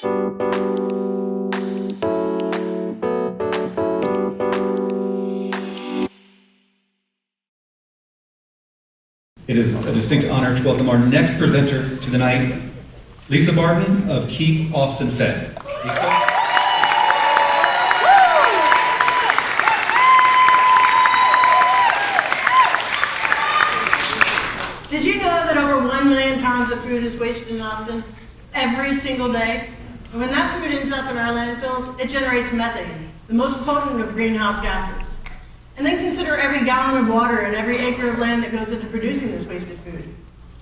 It is a distinct honor to welcome our next presenter to the night, Lisa Barton of Keep Austin Fed. Lisa? Did you know that over 1 million pounds of food is wasted in Austin every single day? And when that food ends up in our landfills, it generates methane, the most potent of greenhouse gases. And then consider every gallon of water and every acre of land that goes into producing this wasted food.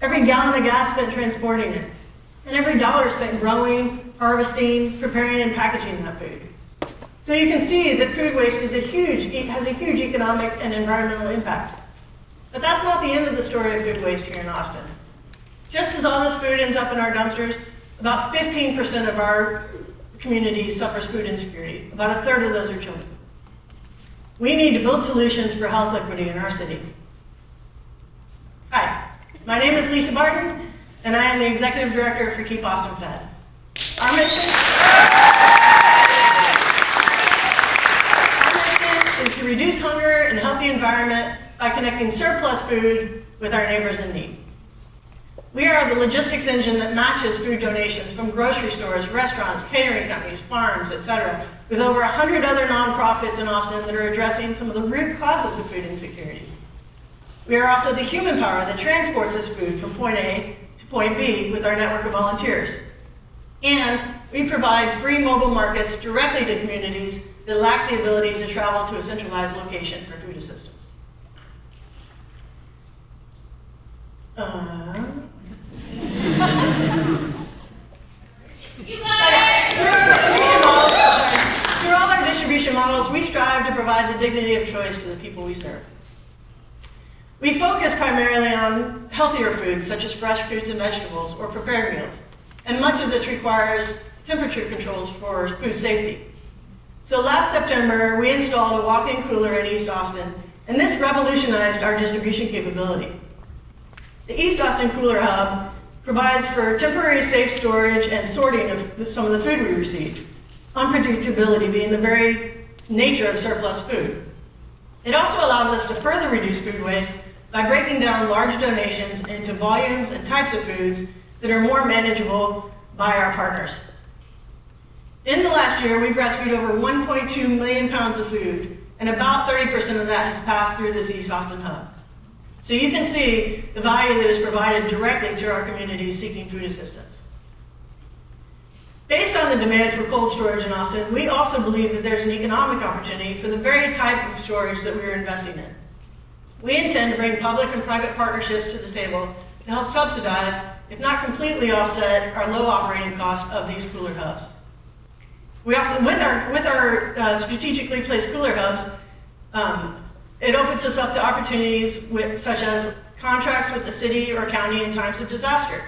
Every gallon of gas spent transporting it. And every dollar spent growing, harvesting, preparing, and packaging that food. So you can see that food waste has a huge economic and environmental impact. But that's not the end of the story of food waste here in Austin. Just as all this food ends up in our dumpsters, about 15% of our community suffers food insecurity. About a third of those are children. We need to build solutions for health equity in our city. Hi, my name is Lisa Barton, and I am the Executive Director for Keep Austin Fed. Our mission is to reduce hunger and help the environment by connecting surplus food with our neighbors in need. We are the logistics engine that matches food donations from grocery stores, restaurants, catering companies, farms, etc., with over 100 other nonprofits in Austin that are addressing some of the root causes of food insecurity. We are also the human power that transports this food from point A to point B with our network of volunteers. And we provide free mobile markets directly to communities that lack the ability to travel to a centralized location for food assistance. Through all our distribution models, we strive to provide the dignity of choice to the people we serve. We focus primarily on healthier foods, such as fresh fruits and vegetables or prepared meals, and much of this requires temperature controls for food safety. So last September, we installed a walk-in cooler in East Austin, and this revolutionized our distribution capability. The East Austin Cooler Hub provides for temporary safe storage and sorting of some of the food we receive, unpredictability being the very nature of surplus food. It also allows us to further reduce food waste by breaking down large donations into volumes and types of foods that are more manageable by our partners. In the last year, we've rescued over 1.2 million pounds of food, and about 30% of that has passed through this East Austin Hub. So you can see the value that is provided directly to our communities seeking food assistance. Based on the demand for cold storage in Austin, we also believe that there's an economic opportunity for the very type of storage that we are investing in. We intend to bring public and private partnerships to the table to help subsidize, if not completely offset, our low operating costs of these cooler hubs. We also, with our strategically placed cooler hubs, it opens us up to opportunities such as contracts with the city or county in times of disaster,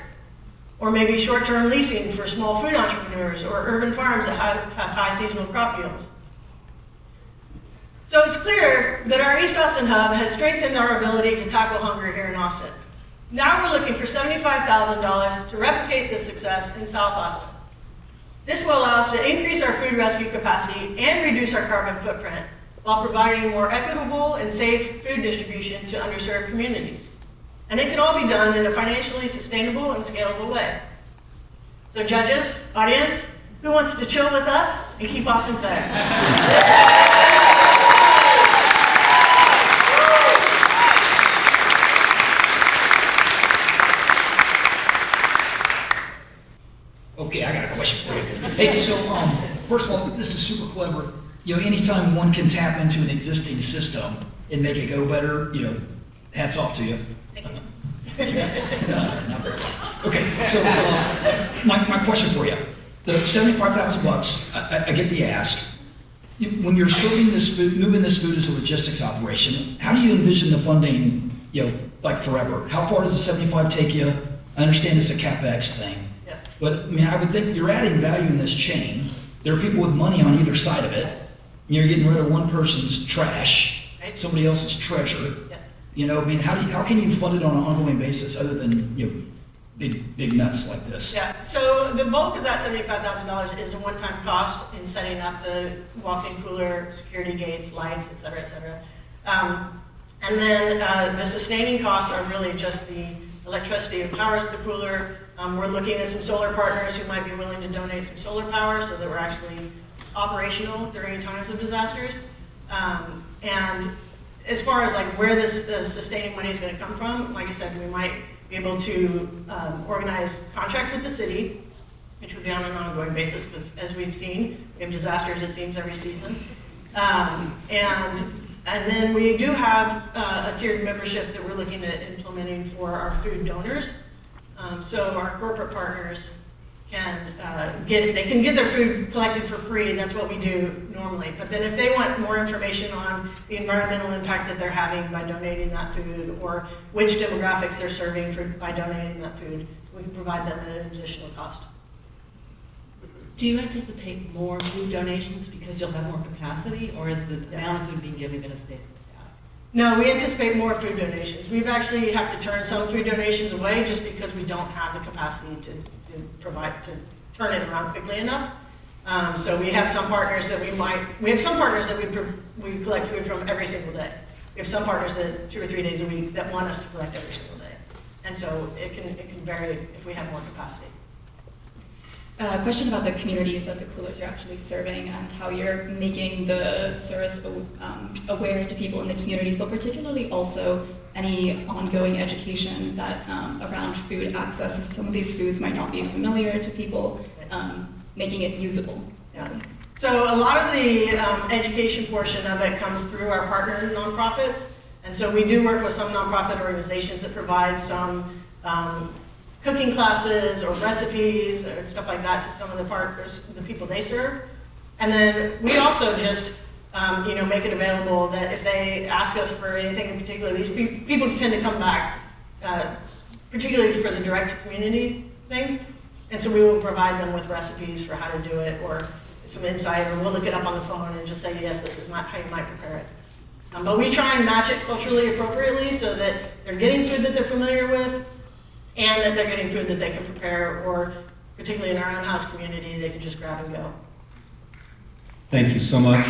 or maybe short-term leasing for small food entrepreneurs or urban farms that have high seasonal crop yields. So it's clear that our East Austin Hub has strengthened our ability to tackle hunger here in Austin. Now we're looking for $75,000 to replicate this success in South Austin. This will allow us to increase our food rescue capacity and reduce our carbon footprint, while providing more equitable and safe food distribution to underserved communities. And it can all be done in a financially sustainable and scalable way. So judges, audience, who wants to chill with us and keep Austin fed? Okay, I got a question for you. Hey, so first of all, this is super clever. You know, anytime one can tap into an existing system and make it go better, you know, hats off to you. No, not very fun. Okay, so my question for you: the $75,000. I get the ask. When you're serving this food, moving this food as a logistics operation, how do you envision the funding? You know, like forever. How far does the 75 take you? I understand it's a CapEx thing, Yes. But I mean, I would think you're adding value in this chain. There are people with money on either side of it. You're getting rid of one person's trash, Right. somebody else's treasure. Yes. You know, I mean, how can you fund it on an ongoing basis other than, you know, big nuts like this? Yeah, So the bulk of that $75,000 is a one-time cost in setting up the walk-in cooler, security gates, lights, et cetera, et cetera. And then the sustaining costs are really just the electricity that powers the cooler. We're looking at some solar partners who might be willing to donate some solar power so that we're actually operational during times of disasters. And as far as like where this sustaining money is going to come from, like I said, we might be able to organize contracts with the city, which would be on an ongoing basis, because as we've seen, we have disasters, it seems, every season. And then we do have a tiered membership that we're looking at implementing for our food donors. So our corporate partners can get their food collected for free. That's what we do normally. But then if they want more information on the environmental impact that they're having by donating that food, or which demographics they're serving by donating that food, we can provide them at an additional cost. Do you anticipate more food donations because you'll have more capacity, or is the amount of food being given going to stay static? No, we anticipate more food donations. We've actually have to turn some food donations away just because we don't have the capacity to turn it around quickly enough. So we have some partners that we collect food from every single day. We have some partners that 2 or 3 days a week that want us to collect every single day. And so it can vary if we have more capacity. A question about the communities that the coolers are actually serving and how you're making the service aware to people in the communities, but particularly also any ongoing education that around food access. Some of these foods might not be familiar to people, making it usable. Yeah. So a lot of the education portion of it comes through our partner nonprofits, and so we do work with some nonprofit organizations that provide some cooking classes or recipes or stuff like that to some of the partners, the people they serve. And then we also just make it available that if they ask us for anything in particular, these people tend to come back, particularly for the direct community things. And so we will provide them with recipes for how to do it, or some insight, or we'll look it up on the phone and just say, yes, this is how you might prepare it. But we try and match it culturally appropriately so that they're getting food that they're familiar with, and that they're getting food that they can prepare, or particularly in our own house community, they can just grab and go. Thank you so much.